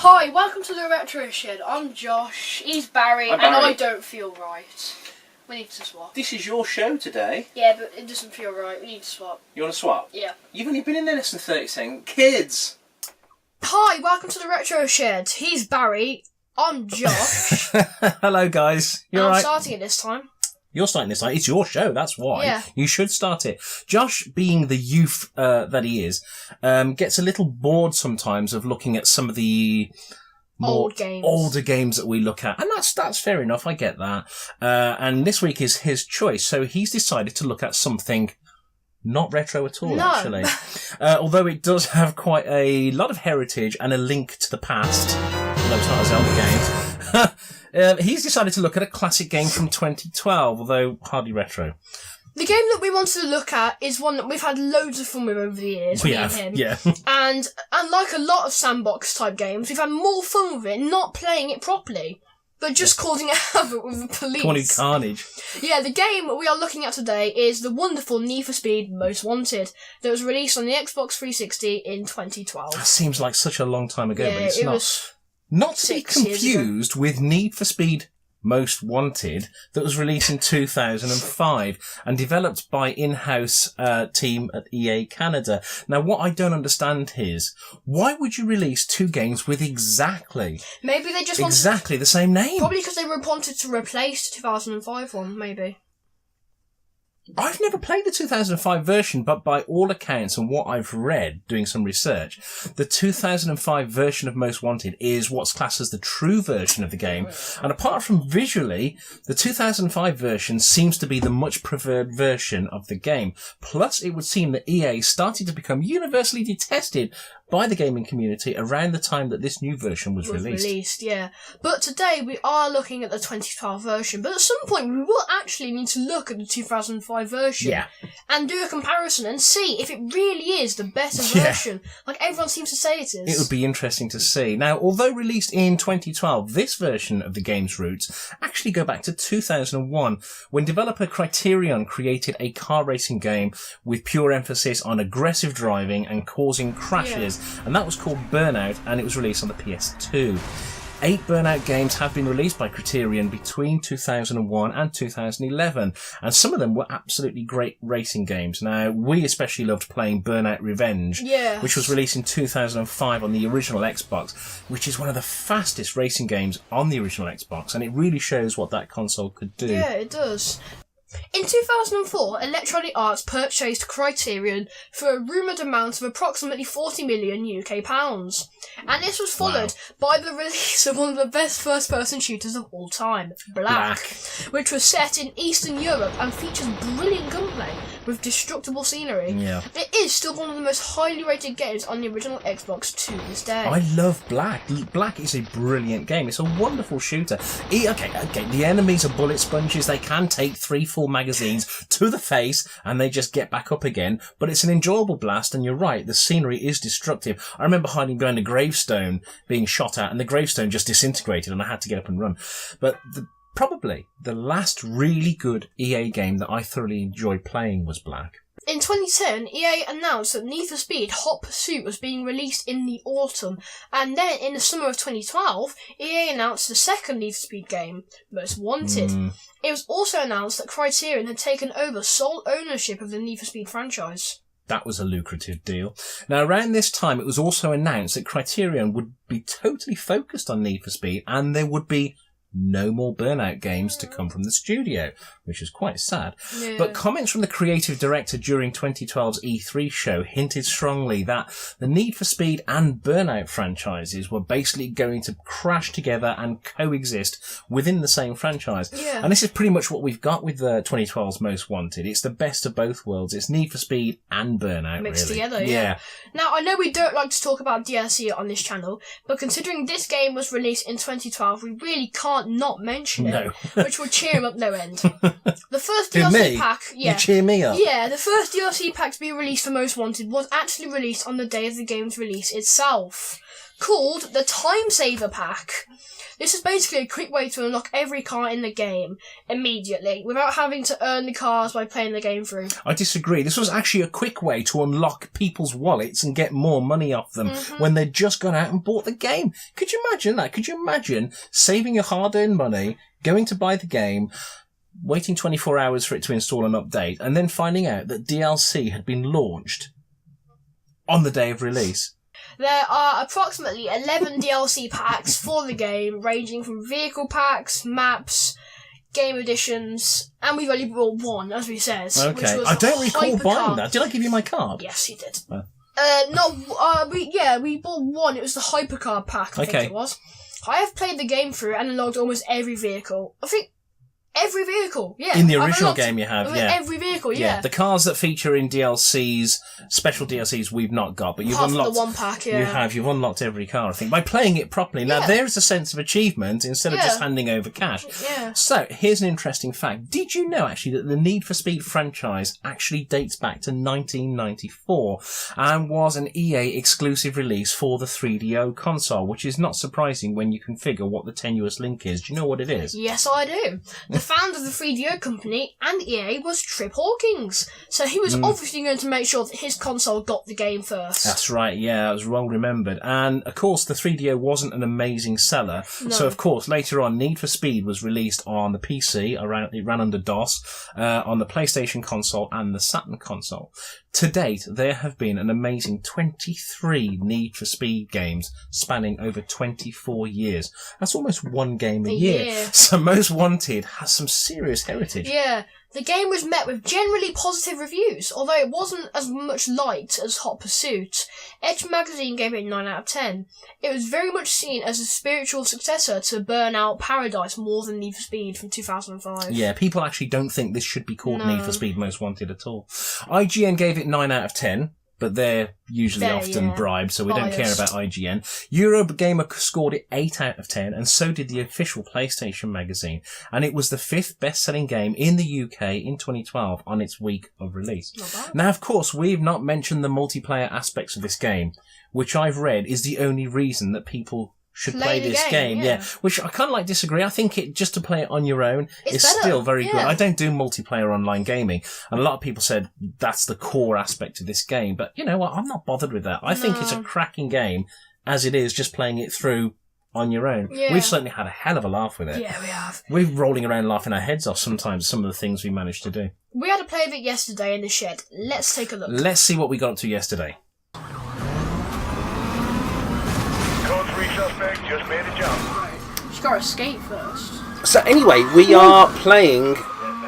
Hi, welcome to the Retro Shed. I'm Josh, he's Barry, Hi, Barry. and I don't feel right. We need to swap. This is your show today. Yeah, but it doesn't feel right. We need to swap. You want to swap? Yeah. You've only been in there less than 30 seconds. Kids! Hi, welcome to the Retro Shed. He's Barry. I'm Josh. Hello, guys. and You're I'm right. starting it this time. You're starting this time. It's your show. That's why. Yeah. You should start it. Josh, being the youth that he is, gets a little bored sometimes of looking at some of the more older games that we look at. And that's fair enough. I get that. And this week is his choice. So he's decided to look at something not retro at all, actually. Although it does have quite a lot of heritage and a link to the past. Although it's not a Zelda game. He's decided to look at a classic game from 2012, although hardly retro. The game that we wanted to look at is one that we've had loads of fun with over the years, me and him. Yeah. And like a lot of sandbox type games, we've had more fun with it, not playing it properly, but just causing havoc with the police. Causing carnage. Yeah, the game we are looking at today is the wonderful Need for Speed Most Wanted that was released on the Xbox 360 in 2012. That seems like such a long time ago, Yeah, but it's it not. was Not to be 6 years ago. confused with Need for Speed Most Wanted that was released in 2005 and developed by in-house team at EA Canada. Now, what I don't understand is, why would you release two games with exactly Maybe they just wanted... the same name? Probably because they wanted to replace the 2005 one, maybe. I've never played the 2005 version, but by all accounts and what I've read doing some research, the 2005 version of Most Wanted is what's classed as the true version of the game. And apart from visually, the 2005 version seems to be the much preferred version of the game. Plus, it would seem that EA started to become universally detested by the gaming community around the time that this new version was released. Yeah. But today we are looking at the 2012 version, but at some point we will actually need to look at the 2005 version. Yeah. And do a comparison and see if it really is the better version, like everyone seems to say it is. It would be interesting to see. Now, although released in 2012, this version of the game's roots actually go back to 2001, when developer Criterion created a car racing game with pure emphasis on aggressive driving and causing crashes, and that was called Burnout, and it was released on the PS2. 8 Burnout games have been released by Criterion between 2001 and 2011, and some of them were absolutely great racing games. Now, we especially loved playing Burnout Revenge, which was released in 2005 on the original Xbox, which is one of the fastest racing games on the original Xbox, and it really shows what that console could do. Yeah, it does. In 2004, Electronic Arts purchased Criterion for a rumoured amount of approximately 40 million UK pounds. And this was followed by the release of one of the best first-person shooters of all time, Black, which was set in Eastern Europe and features brilliant gunplay with destructible scenery. Yeah. It is still one of the most highly rated games on the original Xbox to this day. I love Black. Black is a brilliant game. It's a wonderful shooter. The enemies are bullet sponges. They can take 3-4 magazines to the face and they just get back up again. But it's an enjoyable blast, and you're right, the scenery is destructive. I remember hiding behind a gravestone being shot at, and the gravestone just disintegrated and I had to get up and run. But probably the last really good EA game that I thoroughly enjoyed playing was Black. In 2010, EA announced that Need for Speed Hot Pursuit was being released in the autumn, and then in the summer of 2012, EA announced the second Need for Speed game, Most Wanted. It was also announced that Criterion had taken over sole ownership of the Need for Speed franchise. That was a lucrative deal. Now, around this time, it was also announced that Criterion would be totally focused on Need for Speed, and there would be no more Burnout games to come from the studio, which is quite sad. Yeah. But comments from the creative director during 2012's E3 show hinted strongly that the Need for Speed and Burnout franchises were basically going to crash together and coexist within the same franchise. Yeah. And this is pretty much what we've got with 2012's Most Wanted. It's the best of both worlds. It's Need for Speed and Burnout, Mixed really. together, yeah. Now, I know we don't like to talk about DLC on this channel, but considering this game was released in 2012, we really can't not mention it, which will cheer him up no end. The first DLC pack... You cheer me up? Yeah, the first DLC pack to be released for Most Wanted was actually released on the day of the game's release itself. called the Time Saver Pack. This is basically a quick way to unlock every car in the game immediately, without having to earn the cars by playing the game through. I disagree. This was actually a quick way to unlock people's wallets and get more money off them when they'd just gone out and bought the game. Could you imagine that? Could you imagine saving your hard-earned money, going to buy the game, waiting 24 hours for it to install an update, and then finding out that DLC had been launched on the day of release? There are approximately 11 DLC packs for the game, ranging from vehicle packs, maps, game editions, and we've only bought one, as we said. Okay, which was I don't recall Hypercar. buying that. Did I give you my card? Yes, you did. Oh. We bought one. It was the Hypercar pack, I think it was. I have played the game through and unlocked almost every vehicle. I think every vehicle, yeah. In the original game you have, yeah. Every vehicle, yeah. The cars that feature in DLCs, special DLCs, we've not got, but you've Apart from unlocked... the one pack, yeah. You've unlocked every car, I think, by playing it properly. Now, there's a sense of achievement instead of just handing over cash. Yeah. So, here's an interesting fact. Did you know, actually, that the Need for Speed franchise actually dates back to 1994 and was an EA exclusive release for the 3DO console, which is not surprising when you configure what the tenuous link is. Do you know what it is? Yes, I do. The founder of the 3DO company and EA was Trip Hawkins, so he was obviously going to make sure that his console got the game first. That's right, yeah, that was well remembered. And, of course, the 3DO wasn't an amazing seller, so, of course, later on, Need for Speed was released on the PC, it ran under DOS, on the PlayStation console and the Saturn console. To date, there have been an amazing 23 Need for Speed games spanning over 24 years. That's almost one game a year. So Most Wanted has some serious heritage. Yeah, the game was met with generally positive reviews, although it wasn't as much liked as Hot Pursuit. Edge magazine gave it a 9 out of 10. It was very much seen as a spiritual successor to Burnout Paradise more than Need for Speed from 2005. Yeah, people actually don't think this should be called Need for Speed Most Wanted at all. IGN gave it 9 out of 10. But they're usually often bribed, so we don't care about IGN. Eurogamer scored it 8 out of 10, and so did the official PlayStation magazine. And it was the 5th best-selling game in the UK in 2012 on its week of release. Now, of course, we've not mentioned the multiplayer aspects of this game, which I've read is the only reason that people should play this game, which I kind of disagree. I think just to play it on your own is still very good. I don't do multiplayer online gaming, and a lot of people said that's the core aspect of this game, but you know what, I'm not bothered with that. I think it's a cracking game as it is, just playing it through on your own. We've certainly had a hell of a laugh with it. Yeah, we have. We're rolling around laughing our heads off sometimes, some of the things we managed to do. We had a play of it yesterday in the shed. Let's take a look. Let's see what we got up to yesterday. Code 3 suspect just made a jump. Just gotta escape first. So anyway, we are playing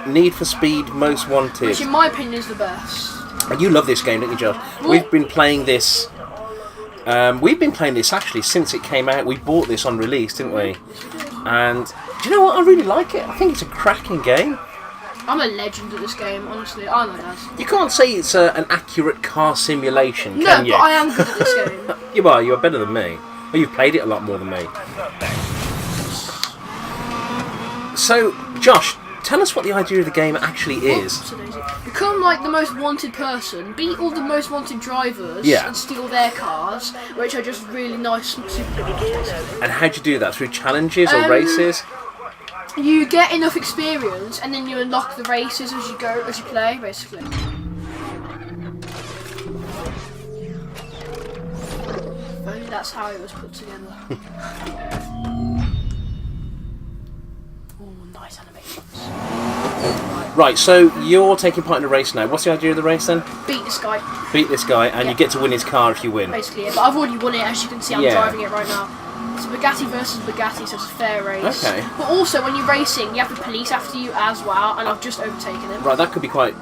Need for Speed Most Wanted. Which in my opinion is the best. And you love this game, don't you, Josh? We've been playing this actually since it came out. We bought this on release, didn't we? And do you know what? I really like it. I think it's a cracking game. I'm a legend at this game, honestly. I know that. You can't say it's an accurate car simulation, can you? No, but I am good at this game. You are. You're better than me. Well, you've played it a lot more than me. So, Josh, tell us what the idea of the game actually is. Become like the most wanted person, beat all the most wanted drivers, and steal their cars, which are just really nice supercars. And how do you do that? Through challenges or races? You get enough experience, and then you unlock the races as you play, basically. If only that's how it was put together. Oh, nice animations. Right, so you're taking part in a race now. What's the idea of the race then? Beat this guy. Beat this guy, and you get to win his car if you win. Basically, yeah. But I've already won it, as you can see. I'm driving it right now. It's Bugatti versus Bugatti, so it's a fair race. Okay. But also, when you're racing, you have the police after you as well, and I've just overtaken him. Right, that could be quite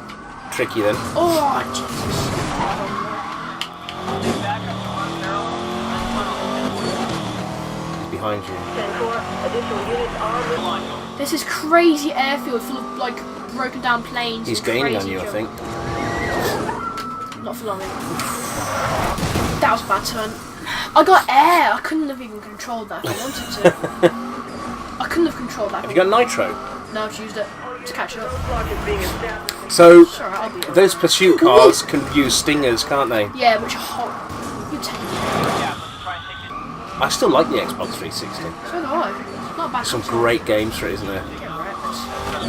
tricky then. Oh, Jesus. Behind you. This is crazy airfield full of, like, broken down planes. He's gaining on you, I think. Not for long. That was a bad turn. I got air. I couldn't have even controlled that if I wanted to. I couldn't have controlled that. Have you got nitro? No, I've used it to catch up. So, Sorry, those pursuit cars can use stingers, can't they? Yeah, which are hot. You take it. I still like the Xbox 360. So do I. Not a bad. Some console. great games for it, isn't there? Get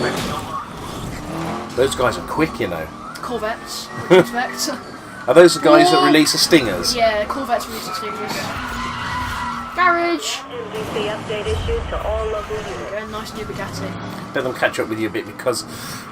wrecked. Those guys are quick, you know. Corvettes. Corvettes. Are those the guys that Whoa. release the Stingers? Yeah, Corvettes release the Stingers. Garage. NBC update issued to all local units. Yeah, nice new Bugatti. Let them catch up with you a bit because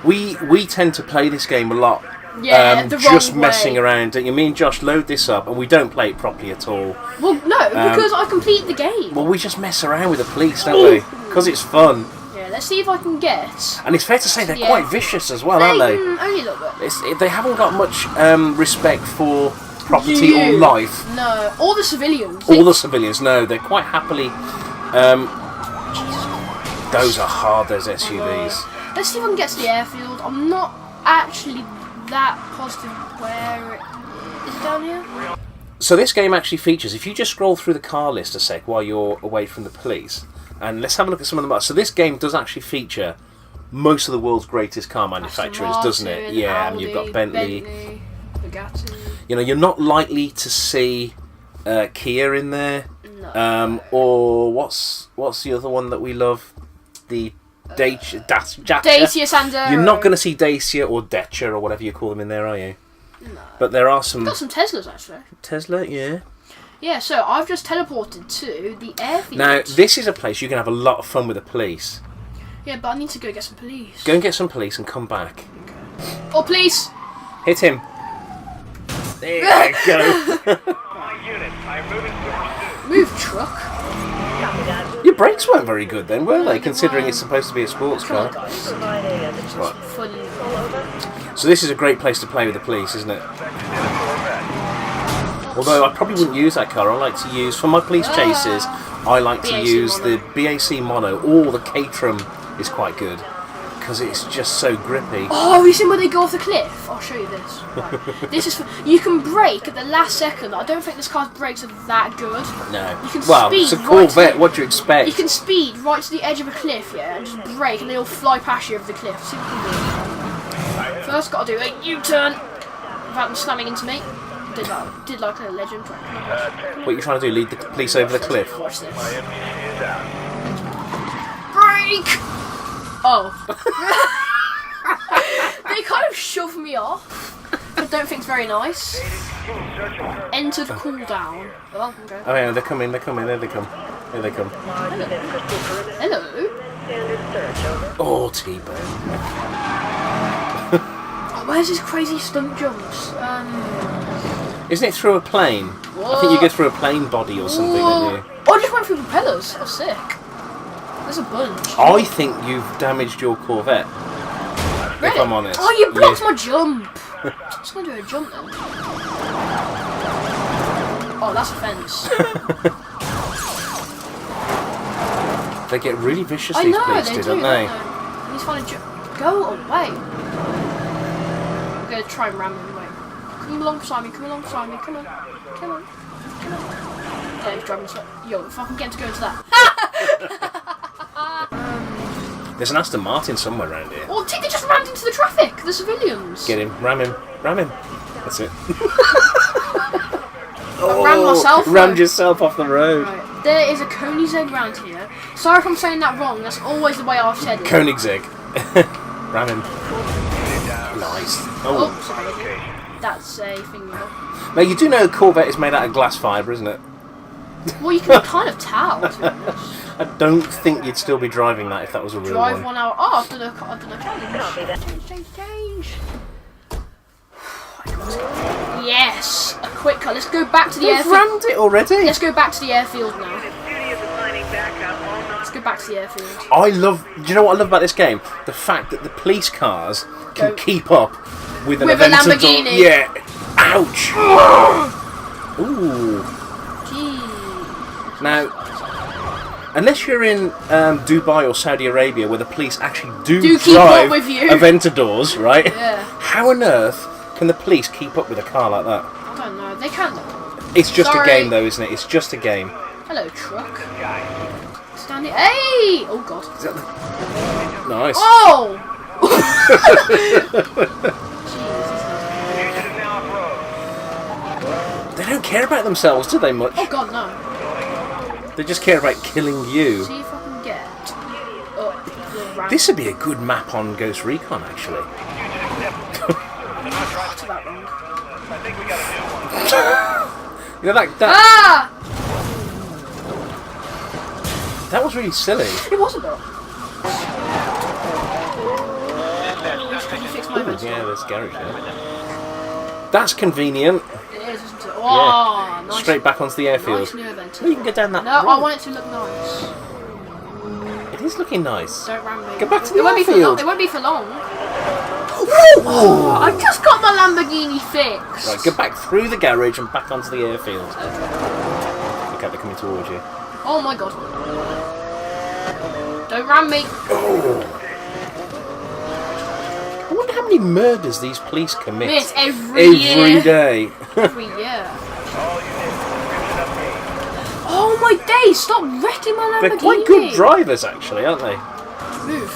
we tend to play this game a lot. Yeah, the wrong just messing way. around. Don't you? Me and Josh load this up and we don't play it properly at all. Well, no, because I complete the game. Well, we just mess around with the police, don't we? Because it's fun. Yeah, let's see if I can get. And it's fair to say they're Yeah. quite vicious as well, aren't they? Only a little bit. They haven't got much respect for property or You. life. No, all the civilians. All the civilians, no, they're quite happily. Those are hard, those SUVs. Let's see if I can get to the airfield. I'm not actually that positive where it is down here. So this game actually features, if you just scroll through the car list a sec while you're away from the police, and let's have a look at some of them. So this game does actually feature most of the world's greatest car manufacturers, Aston doesn't it? Martin, Yeah, Audi, and you've got Bentley. Bugatti. You know, you're not likely to see Kia in there. No. Or what's the other one that we love? The Dacia. Dacia Sandero. You're not going to see Dacia or Dacia or whatever you call them in there, are you? No. But there are some. Got some Teslas actually. Tesla, yeah. Yeah, so I've just teleported to the airfield. Now, this is a place you can have a lot of fun with the police. Yeah, but I need to go get some police. Go and get some police and come back. Oh, police! Hit him. There you go. My unit, I'm moving to pursuit. Move, truck. Copy that. Your brakes weren't very good then, were they? Considering it's supposed to be a sports car. Provide a visual Right. Funny. over. So this is a great place to play with the police, isn't it? Although I probably wouldn't use that car. I like to use, for my police chases, I like to BAC use mono. the BAC Mono, or the Caterham is quite good. Because it's just so grippy. Oh, you seen where they go off the cliff? I'll show you this. Right. This is. You can brake at the last second. I don't think this car's brakes are that good. No. You can Well, speed it's a right Corvette, to- what do you expect? You can speed right to the edge of a cliff, yeah, and just brake, and they'll fly past you over the cliff. See what you can do. First, got to do a U-turn without them slamming into me. Did like a legend. What are you trying to do, lead the police over the cliff? Watch this. My MPC is out. Break! Oh. They kind of shoved me off. I don't think it's very nice. Entered cooldown. Oh, okay. Oh yeah, they're coming, there they come. Here they come. Hello. Standard search over. Oh, T-Bone. Oh, where's his crazy stunt jumps? Isn't it through a plane? I think you go through a plane body or something, don't you? Oh, I just went through propellers. Oh, sick. There's a bunch. I think you've damaged your Corvette. Really? If I'm honest. Oh, you blocked Yeah. my jump. I'm just going to do a jump then. Oh, that's a fence. They get really vicious, I these know, police they do, do, don't they? He's trying to go away. I'm going to try and ram him away. Come alongside me, come alongside me, come on. Come on. Come on. Yeah, he's driving slow. Yo, if I can get him to go into that. There's an Aston Martin somewhere around here. Oh, they just rammed into the traffic, the civilians. Get him, ram him, ram him. That's it. I rammed myself. Rammed though. yourself off the road. Right. There is a Koenigsegg round here. Sorry if I'm saying that wrong, that's always the way I've said it. Koenigsegg. Ram him. Nice. Oh, Oh. sorry. That's a thing. Now you do know the Corvette is made out of glass fibre, isn't it? Well, you can kind of tell, to be honest. I don't think you'd still be driving that if that was a real Drive one. 1 hour. Oh, I've done a challenge. Copy that. Change. Yes, a quick cut. Let's go back to the You've airfield. rammed it already. Let's go back to the airfield now. Duty is assigning backup all Let's go back to the airfield. I love. Do you know what I love about this game? The fact that the police cars can Go. keep up with an With a Aventador. Lamborghini. Yeah. Ouch. Ooh. Gee. Now, unless you're in Dubai or Saudi Arabia, where the police actually do keep up drive with you. Aventadors, right? Yeah. How on earth can the police keep up with a car like that? I don't know. They can. It's just Sorry. a game, though, isn't it? It's just a game. Hello, truck. Stand here. Hey! Oh God. Is that the... Nice. Oh! Fugitive now off road. They don't care about themselves, do they, much? Oh God, no. They just care about killing you. See if I can get up the ramp. This would be a good map on Ghost Recon, actually. What's that wrong? I think we got a new one. You know, that Ah! that was really silly. It wasn't though. Can you fix my Ooh, events? yeah, there's a garage there. That's convenient. It is, isn't it? Oh, nice. Straight back onto the airfield. Nice new event. Oh, you can go down that No, road. I want it to look nice. It is looking nice. Don't ram me. Go back to the It won't be for long. airfield. It won't be for long. Oh, I just got my Lamborghini fixed. Right, go back through the garage and back onto the airfield. Look out, they're coming towards you. Oh my god. Don't ram me. Oh. I wonder how many murders these police commit Miss every year. day. Every year. All units, description update. Oh my days! Stop wrecking my Lamborghini. They're quite good drivers, actually, aren't they? Move.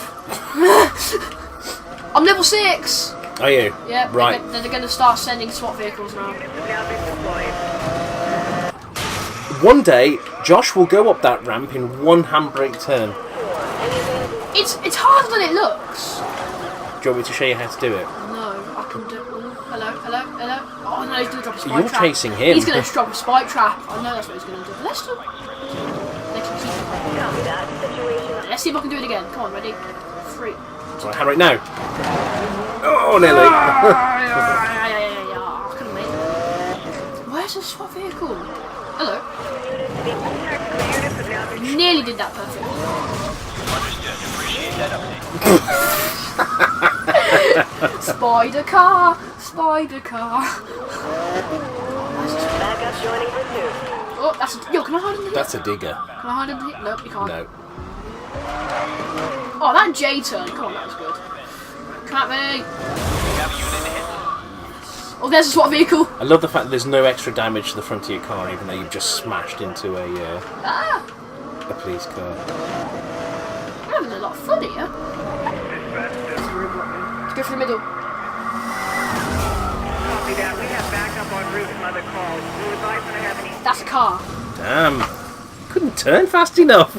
I'm level 6. Are you? Yeah. Right. They're going to start sending SWAT vehicles now. Units have now been deployed. One day, Josh will go up that ramp in one handbrake turn. It's harder than it looks. Do you want me to show you how to do it? No, I can do. Hello. Oh no, he's going to drop a spike You're trap. chasing him. He's going to drop a spike trap. I know that's what he's going to do. Let's do. They can keep it. Copy that. Situation. Let's see if I can do it again. Come on, ready? 3. Right, handbrake now. Oh, nearly. I couldn't make it. Where's the SWAT vehicle? Hello. Tactical units have now been Nearly did that perfect. Understood. Appreciate that update. Spider car. backup joining pursuit. Oh, that's a, yo. Can I hide in here? That's a digger. Can I hide in here? Nope, you can't. No. Oh, that J turn. Come on, that was good. Come at me. Oh, there's a SWAT vehicle. I love the fact that there's no extra damage to the front of your car, even though you've just smashed into a police car. We're having a lot of fun here. Let's go for the middle. Copy that. We have backup en route from other calls. We would advise when I have any. That's a car. Damn. Couldn't turn fast enough.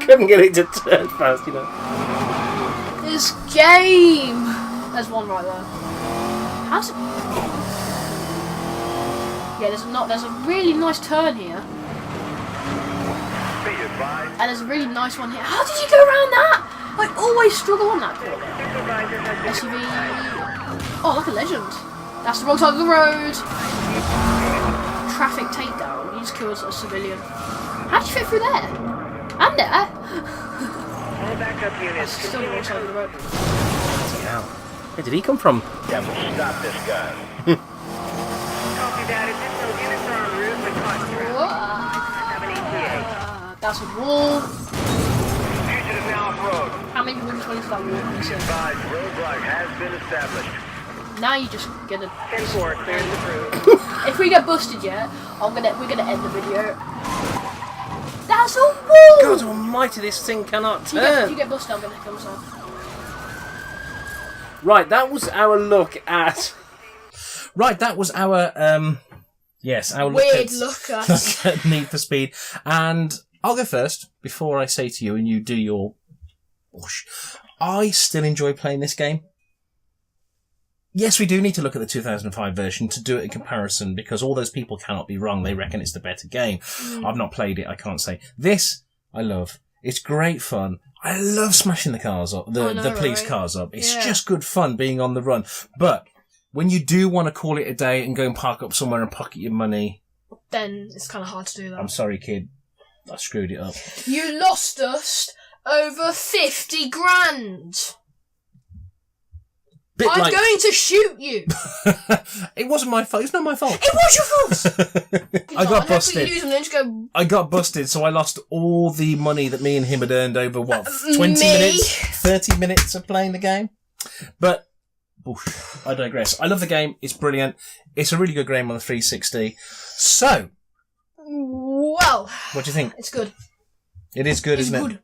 Couldn't get it to turn fast enough. This game. There's one right there. How's it? Yeah, there's a really nice turn here. Be advised. And there's a really nice one here. How did you go around that? I always struggle on that corner. Supervisor has been SUV. Oh, like a legend. That's the wrong side of the road. Traffic takedown. You just killed a civilian. How did you fit through there? And there. all backup units. Still the wrong side of the road. Wow. Where did he come from? Devil, stop this guy. Copy that. Additional units are en route with contract. Have an ETA. That's a wall. Fugitive now off-road. How many people into that wall? Can you see? Advised, roadblock has been established. Now you just get a. 10-4, clear the route. If we get busted yet, we're gonna end the video. That's a wall. God almighty, this thing cannot If you turn. get busted, I'm gonna kill myself. Right, that was our look at... Right, that was our, yes, our Weird look look at at. Need for Speed. And I'll go first, before I say to you and you do your... Whoosh. I still enjoy playing this game. Yes, we do need to look at the 2005 version to do it in comparison, because all those people cannot be wrong. They reckon it's the better game. I've not played it, I can't say. This, I love. It's great fun. I love smashing the cars up, the police cars up. It's just good fun being on the run. But when you do want to call it a day and go and park up somewhere and pocket your money, Then it's kind of hard to do that. I'm sorry, kid. I screwed it up. You lost us over 50 grand. Bit I'm like... going to shoot you. It wasn't my fault. It's not my fault. It was your fault. I got busted. You just go, I got busted, so I lost all the money that me and him had earned over, what, 20 me? minutes? 30 minutes of playing the game? But, oof, I digress. I love the game. It's brilliant. It's a really good game on the 360. So, well, what do you think? it's good. It is good, It's isn't good. it?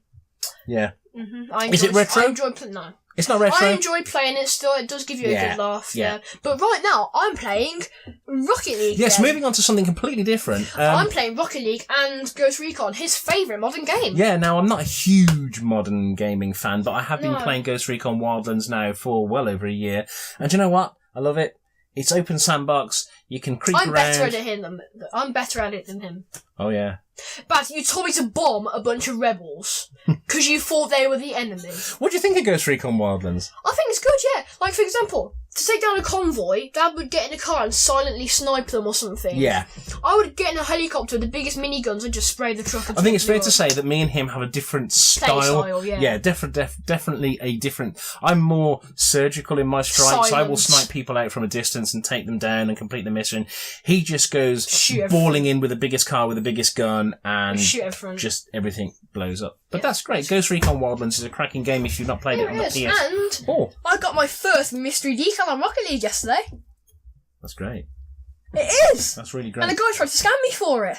Yeah. Mm-hmm. Is it retro? I enjoy playing. No. It's not retro. I enjoy playing it still. It does give you a good laugh. yeah. Yeah. But right now, I'm playing Rocket League. Yes, again. moving on to something completely different. I'm playing Rocket League and Ghost Recon, his favourite modern game. Yeah, now I'm not a huge modern gaming fan, but I have been No. playing Ghost Recon Wildlands now for well over a year. And do you know what? I love it. It's open sandbox. You can creep I'm around. I'm better at it than him. Oh, yeah. But you told me to bomb a bunch of rebels because you thought they were the enemy. What do you think of Ghost Recon Wildlands? I think it's good, yeah. Like, for example, to take down a convoy, Dad would get in a car and silently snipe them or something. Yeah. I would get in a helicopter with the biggest miniguns and just spray the truck. I think it's fair to say that me and him have a different style. yeah. Yeah, definitely a different... I'm more surgical in my strikes. I will Silence. snipe people out from a distance and take them down and complete the mission. He just goes Shoot balling in with the biggest car with the biggest gun and Shoot everyone. just everything blows up. But that's great. Ghost Recon Wildlands is a cracking game if you've not played it on the It is. PS. And I got my first mystery decal on Rocket League yesterday. That's great. It is! That's really great. And a guy tried to scam me for it.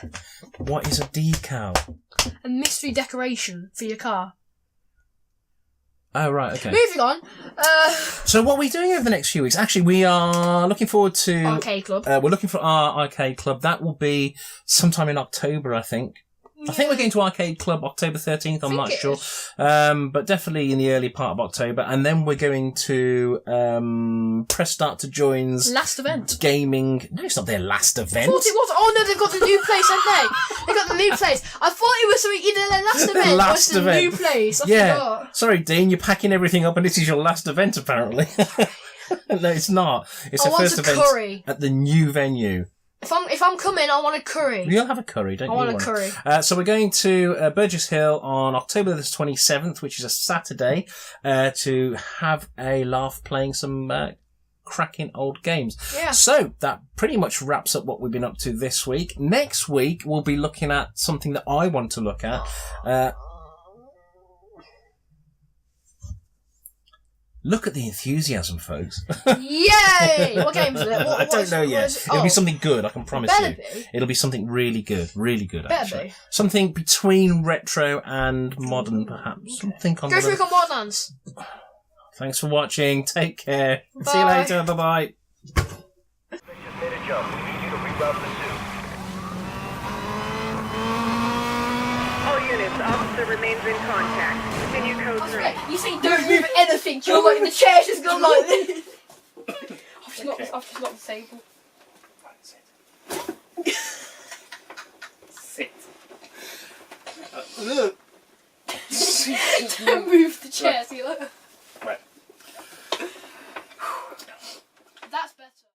What is a decal? A mystery decoration for your car. Oh, right, okay. Moving on. So what are we doing over the next few weeks? Actually, we are looking forward to... Arcade Club. We're looking for our arcade club. That will be sometime in October, I think. I think we're going to Arcade Club October 13th, I'm not sure. But definitely in the early part of October. And then we're going to Press Start to Join's Last event. gaming... No, it's not their last event. I thought it was. Oh no, they've got the new place, haven't they? They got the new place. I thought it was something either their last event or it's the new place. I forgot. Sorry, Dean, you're packing everything up and this is your last event, apparently. No, it's not. It's I the want first a event curry. at the new venue. If I'm coming, I want a curry. You'll have a curry, don't you? I want a curry. So we're going to Burgess Hill on October the 27th, which is a Saturday, to have a laugh playing some cracking old games. Yeah. So that pretty much wraps up what we've been up to this week. Next week, we'll be looking at something that I want to look at. Look at the enthusiasm, folks. Yay! What game is it? I don't know yet. It'll be something good, I can promise you. Better be. It'll be something really good, Better actually. be. Something between retro and modern, perhaps. Something on Go the... through Recon Wildlands. Thanks for watching. Take care. Bye. See you later. Bye-bye. Just made a jump. We need you to reroute pursuit. All units, officer remains in contact. Continue code 3. You say don't move anything. You're like the chair's just gone like this. I've just not disabled. Sit. Don't move the chair. See you later.